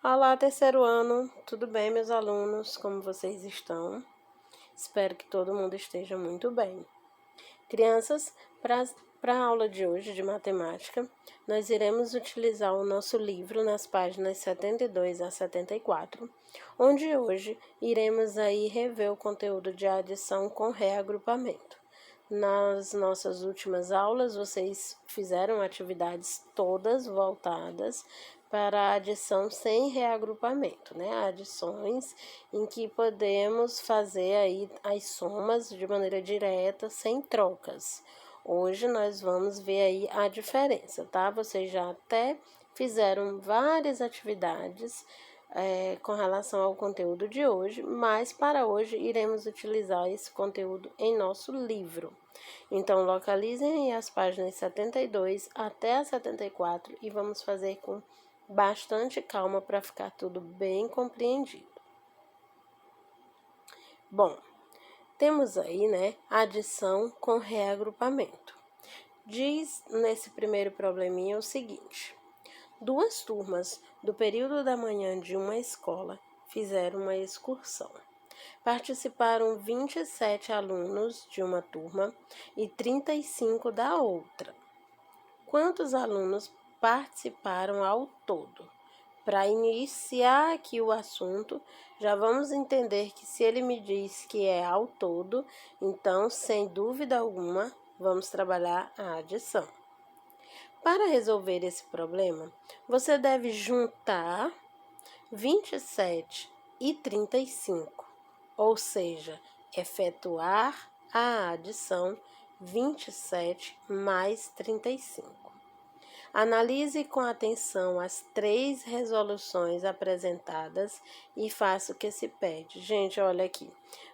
Olá, terceiro ano, tudo bem, meus alunos? Como vocês estão? Espero que todo mundo esteja muito bem. Crianças, para a aula de hoje de matemática, nós iremos utilizar o nosso livro nas páginas 72 a 74, onde hoje iremos aí rever o conteúdo de adição com reagrupamento. Nas nossas últimas aulas, vocês fizeram atividades todas voltadas para a adição sem reagrupamento, né? Adições em que podemos fazer aí as somas de maneira direta, sem trocas. Hoje nós vamos ver aí a diferença, tá? Vocês já até fizeram várias atividades com relação ao conteúdo de hoje, mas para hoje iremos utilizar esse conteúdo em nosso livro. Então, localizem as páginas 72 até a 74 e vamos fazer com bastante calma para ficar tudo bem compreendido. Bom, temos aí, né, adição com reagrupamento. Diz nesse primeiro probleminha o seguinte: duas turmas do período da manhã de uma escola fizeram uma excursão. Participaram 27 alunos de uma turma e 35 da outra. Quantos alunos participaram ao todo? Para iniciar aqui o assunto, já vamos entender que se ele me diz que é ao todo, então, sem dúvida alguma, vamos trabalhar a adição. Para resolver esse problema, você deve juntar 27 e 35, ou seja, efetuar a adição 27 mais 35. Analise com atenção as 3 resoluções apresentadas e faça o que se pede. Gente, olha aqui.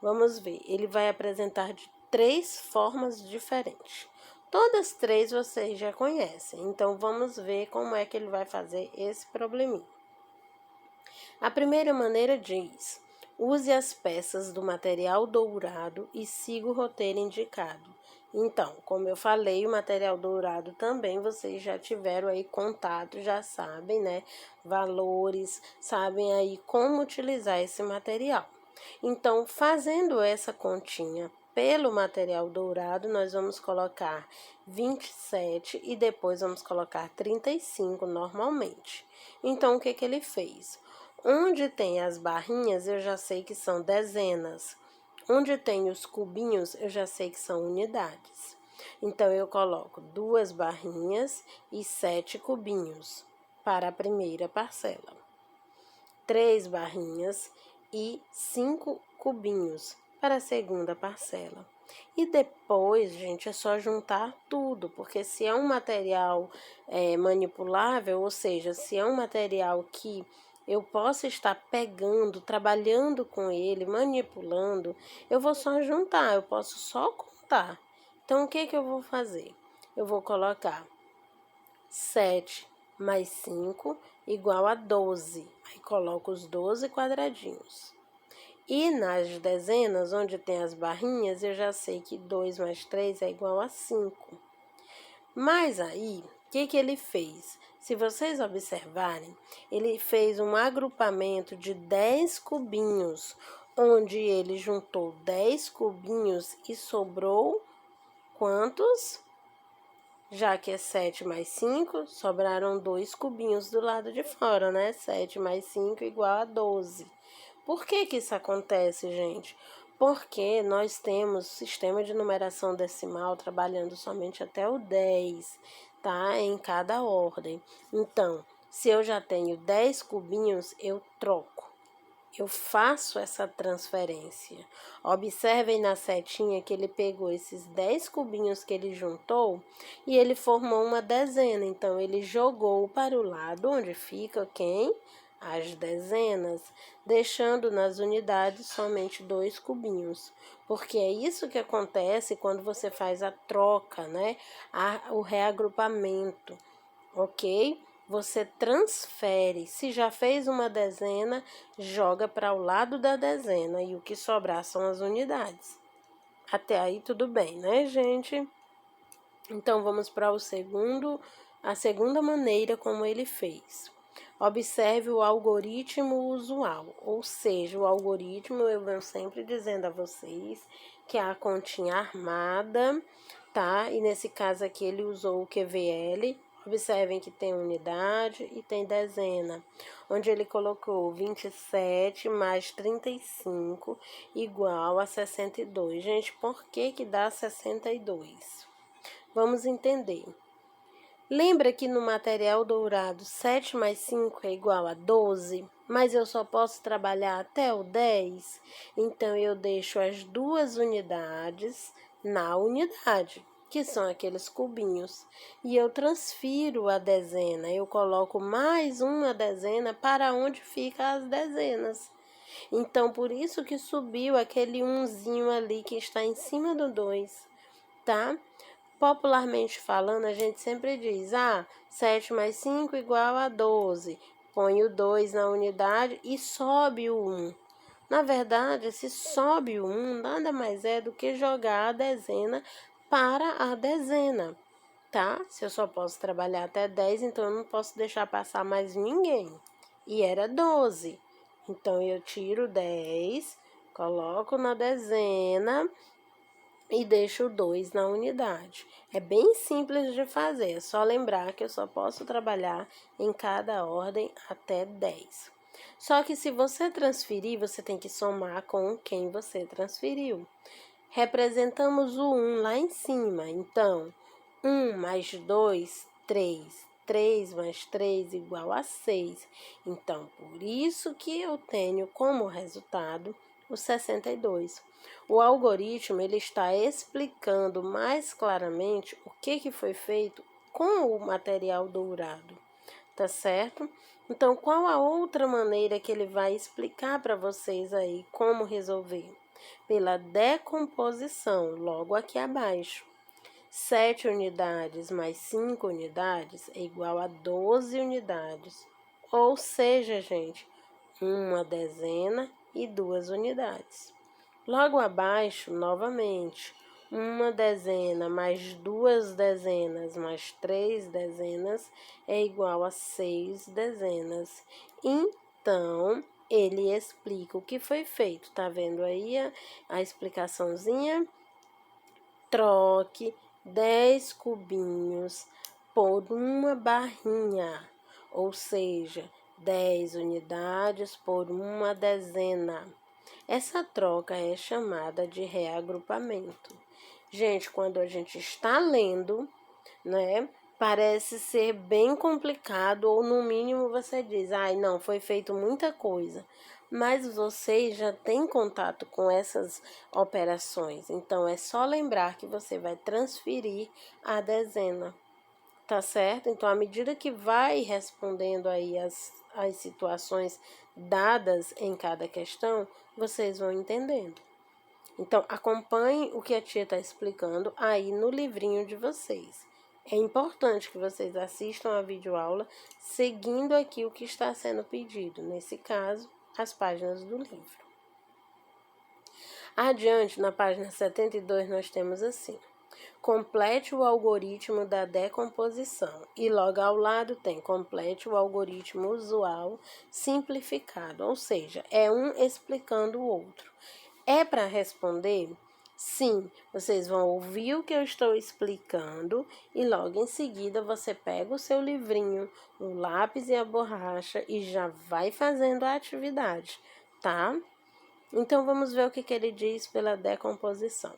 Vamos ver. Ele vai apresentar de 3 formas diferentes. Todas 3 vocês já conhecem. Então, vamos ver como é que ele vai fazer esse probleminha. A primeira maneira diz: use as peças do material dourado e siga o roteiro indicado. Então, como eu falei, o material dourado também vocês já tiveram aí contato, já sabem, né? Valores, sabem aí como utilizar esse material. Então, fazendo essa continha pelo material dourado, nós vamos colocar 27 e depois vamos colocar 35 normalmente. Então, o que que ele fez? Onde tem as barrinhas, eu já sei que são dezenas. Onde tem os cubinhos, eu já sei que são unidades. Então, eu coloco 2 barrinhas e 7 cubinhos para a primeira parcela. 3 barrinhas e 5 cubinhos para a segunda parcela. E depois, gente, é só juntar tudo, porque se é um material manipulável, ou seja, se é um material que eu posso estar pegando, trabalhando com ele, manipulando, eu vou só juntar, eu posso só contar. Então, o que que eu vou fazer? Eu vou colocar 7 mais 5 igual a 12. Aí, coloco os 12 quadradinhos. E nas dezenas, onde tem as barrinhas, eu já sei que 2 mais 3 é igual a 5. Mas aí, o que que ele fez? Se vocês observarem, ele fez um agrupamento de 10 cubinhos, onde ele juntou 10 cubinhos e sobrou quantos? Já que é 7 mais 5, sobraram 2 cubinhos do lado de fora, né? 7 mais 5 igual a 12. Por que que isso acontece, gente? Porque nós temos sistema de numeração decimal trabalhando somente até o 10, tá? Em cada ordem. Então, se eu já tenho 10 cubinhos, eu troco. Eu faço essa transferência. Observem na setinha que ele pegou esses 10 cubinhos que ele juntou e ele formou uma dezena. Então, ele jogou para o lado onde fica quem? As dezenas, deixando nas unidades somente 2 cubinhos. Porque é isso que acontece quando você faz a troca, né? O reagrupamento, ok? Você transfere. Se já fez uma dezena, joga para o lado da dezena e o que sobrar são as unidades. Até aí tudo bem, né, gente? Então, vamos para a segunda maneira como ele fez. Observe o algoritmo usual, ou seja, o algoritmo, eu venho sempre dizendo a vocês que é a continha armada, tá? E nesse caso aqui ele usou o QVL. Observem que tem unidade e tem dezena, onde ele colocou 27 mais 35 igual a 62. Gente, por que que dá 62? Vamos entender. Lembra que no material dourado 7 mais 5 é igual a 12, mas eu só posso trabalhar até o 10? Então, eu deixo as duas unidades na unidade, que são aqueles cubinhos, e eu transfiro a dezena, eu coloco mais uma dezena para onde ficam as dezenas. Então, por isso que subiu aquele umzinho ali que está em cima do 2, tá? Popularmente falando, a gente sempre diz, 7 mais 5 igual a 12. Põe o 2 na unidade e sobe o 1. Na verdade, esse sobe o 1 nada mais é do que jogar a dezena para a dezena, tá? Se eu só posso trabalhar até 10, então eu não posso deixar passar mais ninguém. E era 12. Então, eu tiro 10, coloco na dezena e deixo o 2 na unidade. É bem simples de fazer, é só lembrar que eu só posso trabalhar em cada ordem até 10. Só que se você transferir, você tem que somar com quem você transferiu. Representamos o 1 lá em cima, então, 1 mais 2, 3. 3 mais 3 igual a 6. Então, por isso que eu tenho como resultado o 62. O algoritmo ele está explicando mais claramente o que foi feito com o material dourado, tá certo? Então, qual a outra maneira que ele vai explicar para vocês aí como resolver? Pela decomposição, logo aqui abaixo. 7 unidades mais 5 unidades é igual a 12 unidades. Ou seja, gente, uma dezena e 2 unidades. Logo abaixo, novamente, uma dezena mais 2 dezenas mais 3 dezenas é igual a 6 dezenas. Então, ele explica o que foi feito. Tá vendo aí a explicaçãozinha? Troque 10 cubinhos por uma barrinha, ou seja, 10 unidades por uma dezena. Essa troca é chamada de reagrupamento. Gente, quando a gente está lendo, né, parece ser bem complicado, ou no mínimo você diz, não, foi feito muita coisa. Mas vocês já têm contato com essas operações, então é só lembrar que você vai transferir a dezena, tá certo? Então, à medida que vai respondendo aí as situações dadas em cada questão, vocês vão entendendo. Então, acompanhe o que a tia está explicando aí no livrinho de vocês. É importante que vocês assistam a videoaula seguindo aqui o que está sendo pedido, nesse caso, as páginas do livro. Adiante, na página 72, nós temos assim: complete o algoritmo da decomposição. E logo ao lado tem complete o algoritmo usual simplificado, ou seja, é um explicando o outro. É para responder? Sim, vocês vão ouvir o que eu estou explicando e logo em seguida você pega o seu livrinho, o lápis e a borracha e já vai fazendo a atividade, tá? Então, vamos ver o que ele diz pela decomposição.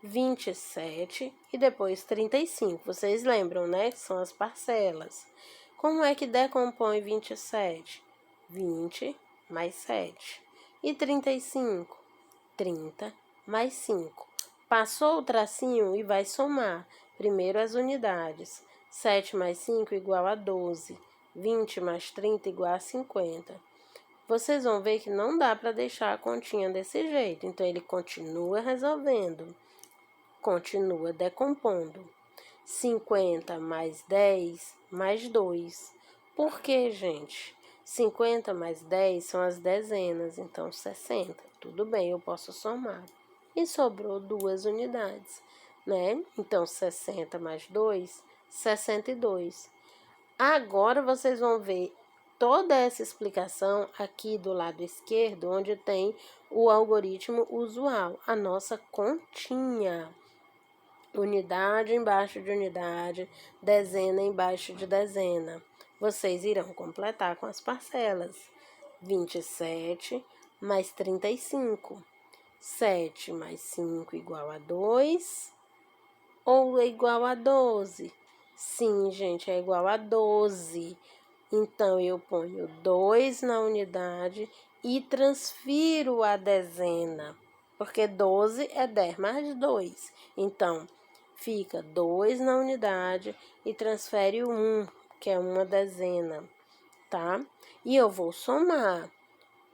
27 e depois 35. Vocês lembram, né? Que são as parcelas. Como é que decompõe 27? 20 mais 7. E 35? 30 mais 5. Passou o tracinho e vai somar. Primeiro as unidades. 7 mais 5 igual a 12. 20 mais 30 igual a 50. Vocês vão ver que não dá para deixar a continha desse jeito. Então, ele continua resolvendo. Continua decompondo. 50 mais 10 mais 2. Por quê, gente? 50 mais 10 são as dezenas, então 60. Tudo bem, eu posso somar. E sobrou 2 unidades, né? Então, 60 mais 2, 62. Agora, vocês vão ver toda essa explicação aqui do lado esquerdo, onde tem o algoritmo usual, a nossa continha. Unidade embaixo de unidade, dezena embaixo de dezena. Vocês irão completar com as parcelas. 27 mais 35. 7 mais 5 igual a 2 ou é igual a 12? Sim, gente, é igual a 12. Então, eu ponho 2 na unidade e transfiro a dezena, porque 12 é 10 mais 2. Então, fica 2 na unidade e transfere o 1, que é uma dezena, tá? E eu vou somar.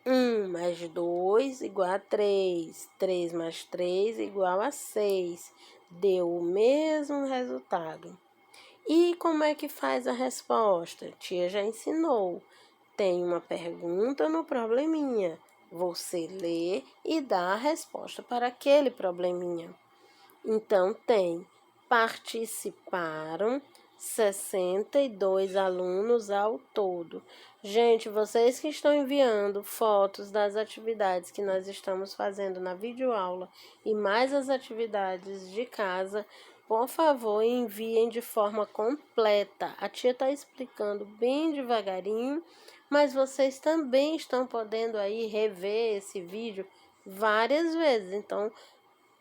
1 mais 2 igual a 3. 3 mais 3 igual a 6. Deu o mesmo resultado. E como é que faz a resposta? Tia já ensinou. Tem uma pergunta no probleminha. Você lê e dá a resposta para aquele probleminha. Então, tem: participaram 62 alunos ao todo. Gente, vocês que estão enviando fotos das atividades que nós estamos fazendo na videoaula e mais as atividades de casa, por favor, enviem de forma completa. A tia está explicando bem devagarinho, mas vocês também estão podendo aí rever esse vídeo várias vezes. Então,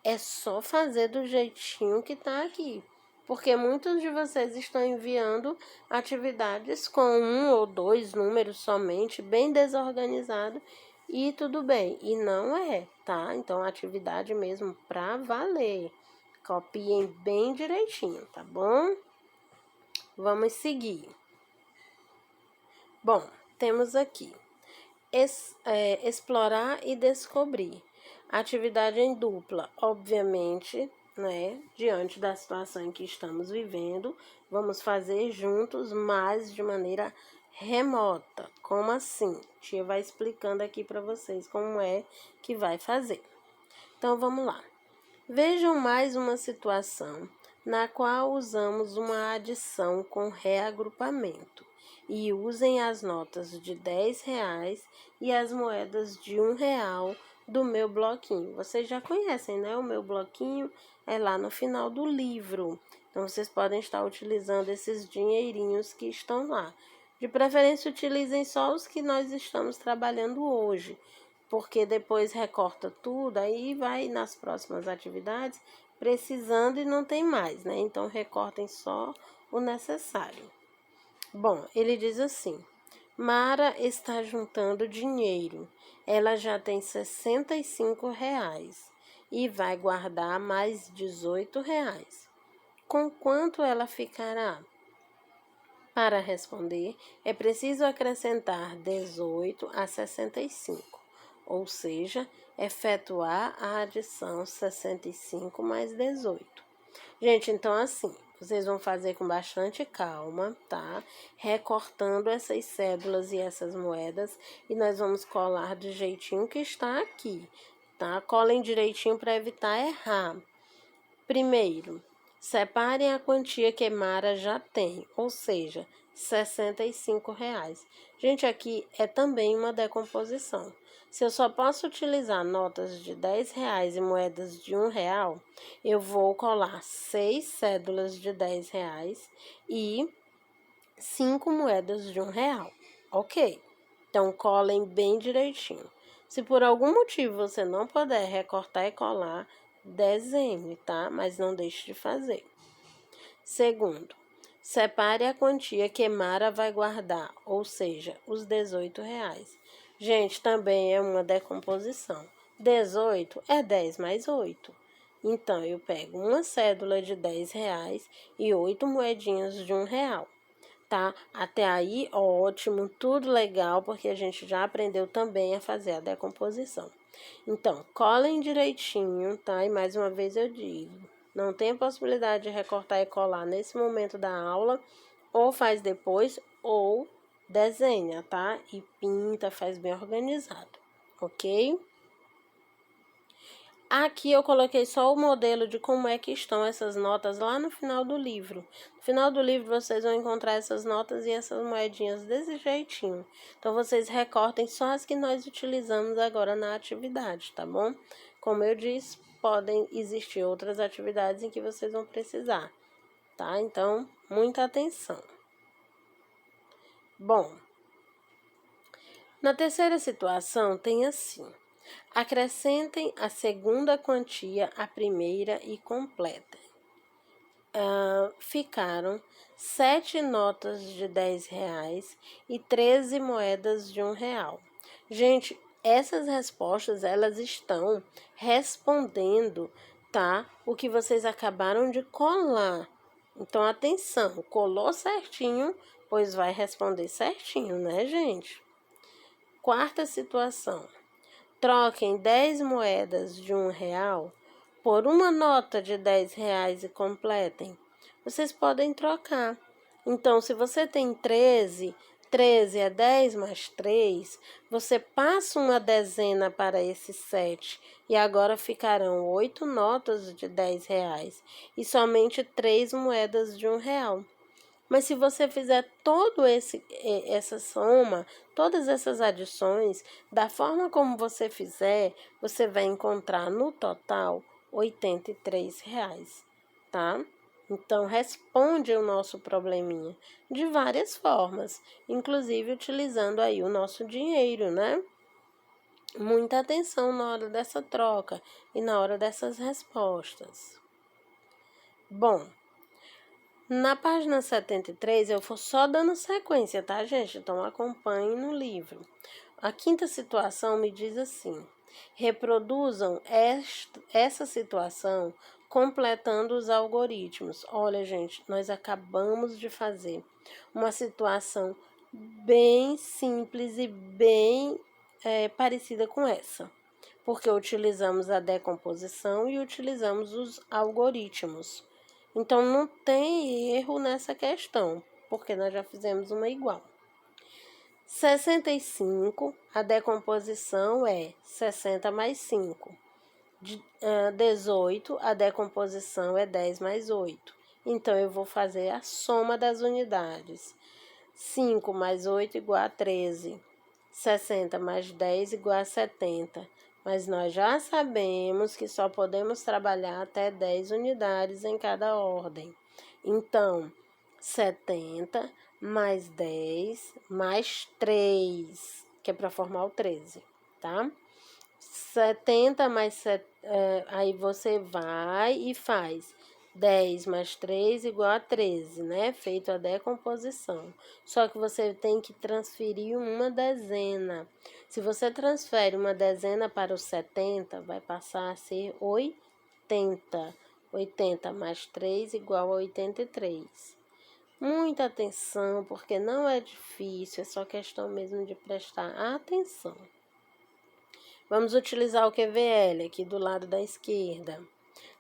é só fazer do jeitinho que tá aqui. Porque muitos de vocês estão enviando atividades com 1 ou 2 números somente, bem desorganizado, e tudo bem. E não é, tá? Então, atividade mesmo para valer. Copiem bem direitinho, tá bom? Vamos seguir. Bom, temos aqui explorar e descobrir. Atividade em dupla, obviamente, né? Diante da situação em que estamos vivendo, vamos fazer juntos, mas de maneira remota. Como assim? Tia vai explicando aqui para vocês como é que vai fazer. Então, vamos lá. Vejam mais uma situação na qual usamos uma adição com reagrupamento e usem as notas de R$ 10 e as moedas de R$ 1 do meu bloquinho. Vocês já conhecem, né? O meu bloquinho é lá no final do livro. Então, vocês podem estar utilizando esses dinheirinhos que estão lá. De preferência, utilizem só os que nós estamos trabalhando hoje, porque depois recorta tudo, aí vai nas próximas atividades precisando e não tem mais, né? Então, recortem só o necessário. Bom, ele diz assim: Mara está juntando dinheiro. Ela já tem R$ 65 e vai guardar mais R$ 18. Com quanto ela ficará? Para responder, é preciso acrescentar 18 a 65, ou seja, efetuar a adição 65 mais 18. Gente, então assim, vocês vão fazer com bastante calma, tá? Recortando essas cédulas e essas moedas e nós vamos colar do jeitinho que está aqui, tá? Colhem direitinho para evitar errar. Primeiro, separem a quantia que Mara já tem, ou seja, R$ 65. Gente, aqui é também uma decomposição. Se eu só posso utilizar notas de R$ 10 e moedas de R$ 1, eu vou colar 6 cédulas de R$ 10 e 5 moedas de R$ 1. Ok? Então, colhem bem direitinho. Se por algum motivo você não puder recortar e colar, desenhe, tá? Mas não deixe de fazer. Segundo, separe a quantia que Mara vai guardar, ou seja, os R$ 18. Gente, também é uma decomposição. 18 é 10 mais 8. Então, eu pego uma cédula de R$ 10 e 8 moedinhas de R$ 1. Tá? Até aí, ótimo, tudo legal, porque a gente já aprendeu também a fazer a decomposição. Então, colhem direitinho, tá? E mais uma vez eu digo, não tem possibilidade de recortar e colar nesse momento da aula, ou faz depois, ou desenha, tá? E pinta, faz bem organizado, ok? Aqui eu coloquei só o modelo de como é que estão essas notas lá no final do livro. No final do livro vocês vão encontrar essas notas e essas moedinhas desse jeitinho. Então vocês recortem só as que nós utilizamos agora na atividade, tá bom? Como eu disse, podem existir outras atividades em que vocês vão precisar, tá? Então, muita atenção. Bom, na terceira situação tem assim: acrescentem a segunda quantia à primeira e completem. Ficaram 7 notas de R$10 e 13 moedas de R$1. Gente, essas respostas, elas estão respondendo, tá? O que vocês acabaram de colar. Então, atenção, colou certinho, pois vai responder certinho, né, gente? Quarta situação: troquem 10 moedas de R$1 por uma nota de R$10 e completem. Vocês podem trocar. Então, se você tem 13 é 10 mais 3, você passa uma dezena para esse 7 e agora ficarão 8 notas de R$10 e somente 3 moedas de R$1. Mas se você fizer essa soma, todas essas adições, da forma como você fizer, você vai encontrar no total R$83, tá? Então, responde o nosso probleminha de várias formas, inclusive utilizando aí o nosso dinheiro, né? Muita atenção na hora dessa troca e na hora dessas respostas. Bom, na página 73, eu vou só dando sequência, tá, gente? Então, acompanhe no livro. A quinta situação me diz assim: reproduzam essa situação completando os algoritmos. Olha, gente, nós acabamos de fazer uma situação bem simples e bem parecida com essa, porque utilizamos a decomposição e utilizamos os algoritmos. Então, não tem erro nessa questão, porque nós já fizemos uma igual. 65, a decomposição é 60 mais 5. 18, a decomposição é 10 mais 8. Então, eu vou fazer a soma das unidades. 5 mais 8 igual a 13. 60 mais 10 igual a 70. Mas nós já sabemos que só podemos trabalhar até 10 unidades em cada ordem. Então, 70 mais 10 mais 3, que é para formar o 13, tá? 70 mais 7, aí você vai e faz 10 mais 3 igual a 13, né? Feito a decomposição. Só que você tem que transferir uma dezena. Se você transfere uma dezena para o 70, vai passar a ser 80. 80 mais 3 igual a 83. Muita atenção, porque não é difícil, é só questão mesmo de prestar atenção. Vamos utilizar o QVL aqui do lado da esquerda.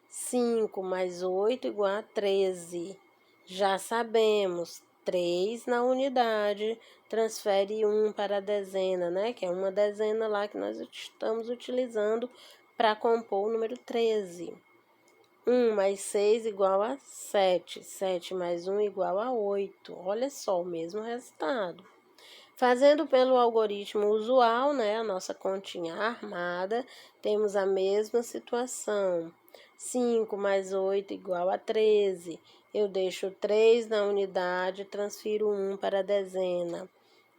5 mais 8 igual a 13. Já sabemos, 3 na unidade, transfere 1 para a dezena, né? Que é uma dezena lá que nós estamos utilizando para compor o número 13. 1 mais 6 igual a 7. 7 mais 1 igual a 8. Olha só, o mesmo resultado. Fazendo pelo algoritmo usual, né, a nossa continha armada, temos a mesma situação. 5 mais 8 igual a 13. Eu deixo 3 na unidade e transfiro 1 para a dezena.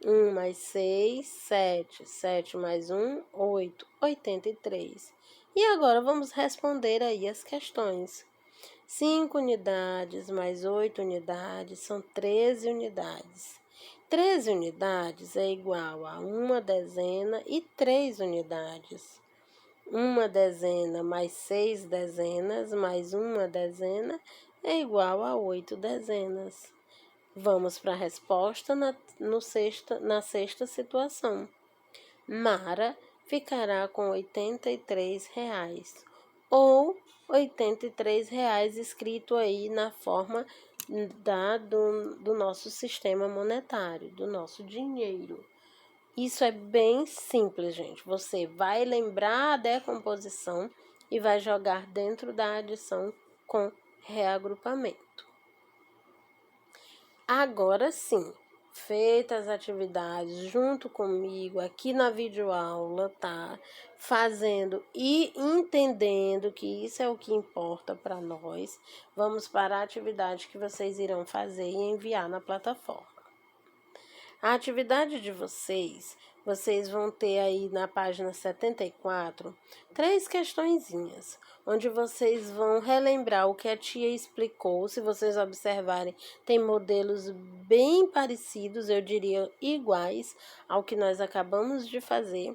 1 mais 6, 7. 7 mais 1, 8. 83. E agora vamos responder aí as questões. 5 unidades mais 8 unidades são 13 unidades. 13 unidades é igual a uma dezena e 3 unidades. Uma dezena mais 6 dezenas mais uma dezena é igual a 8 dezenas. Vamos para a resposta na sexta situação. Mara ficará com R$83, ou R$83 escrito aí na forma do nosso sistema monetário, do nosso dinheiro. Isso é bem simples, gente. Você vai lembrar a decomposição e vai jogar dentro da adição com reagrupamento. Agora sim, feitas as atividades junto comigo aqui na videoaula, tá? Fazendo e entendendo que isso é o que importa para nós, vamos para a atividade que vocês irão fazer e enviar na plataforma. A atividade de vocês vão ter aí na página 74, 3 questõezinhas, onde vocês vão relembrar o que a tia explicou. Se vocês observarem, tem modelos bem parecidos, eu diria iguais ao que nós acabamos de fazer,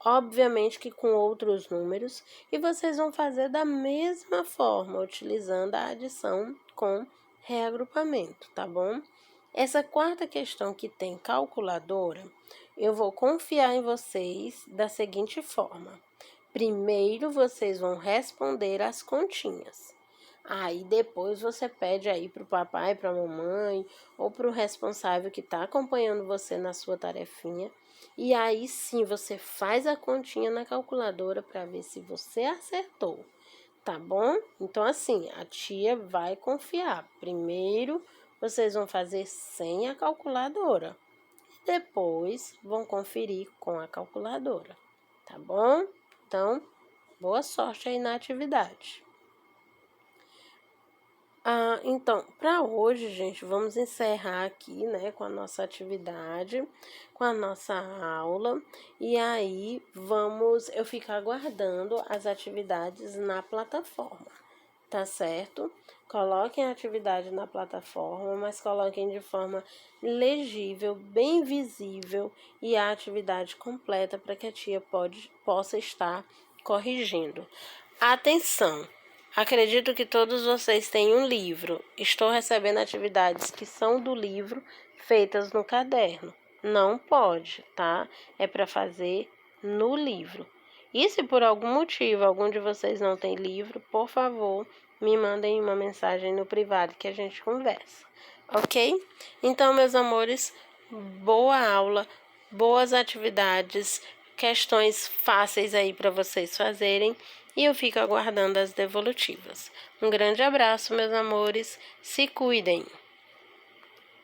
obviamente que com outros números, e vocês vão fazer da mesma forma, utilizando a adição com reagrupamento, tá bom? Essa quarta questão que tem calculadora, eu vou confiar em vocês da seguinte forma. Primeiro, vocês vão responder as continhas. Aí, depois, você pede aí para o papai, para a mamãe, ou para o responsável que está acompanhando você na sua tarefinha. E aí, sim, você faz a continha na calculadora para ver se você acertou, tá bom? Então, assim, a tia vai confiar. Primeiro, vocês vão fazer sem a calculadora. Depois, vão conferir com a calculadora, tá bom? Então, boa sorte aí na atividade. Então, para hoje, gente, vamos encerrar aqui, né, com a nossa atividade, com a nossa aula. E aí, eu ficar aguardando as atividades na plataforma, tá certo? Coloquem a atividade na plataforma, mas coloquem de forma legível, bem visível e a atividade completa para que a tia possa estar corrigindo. Atenção! Acredito que todos vocês têm um livro. Estou recebendo atividades que são do livro feitas no caderno. Não pode, tá? É para fazer no livro. E se por algum motivo algum de vocês não tem livro, por favor, me mandem uma mensagem no privado que a gente conversa, ok? Então, meus amores, boa aula, boas atividades, questões fáceis aí para vocês fazerem e eu fico aguardando as devolutivas. Um grande abraço, meus amores, se cuidem!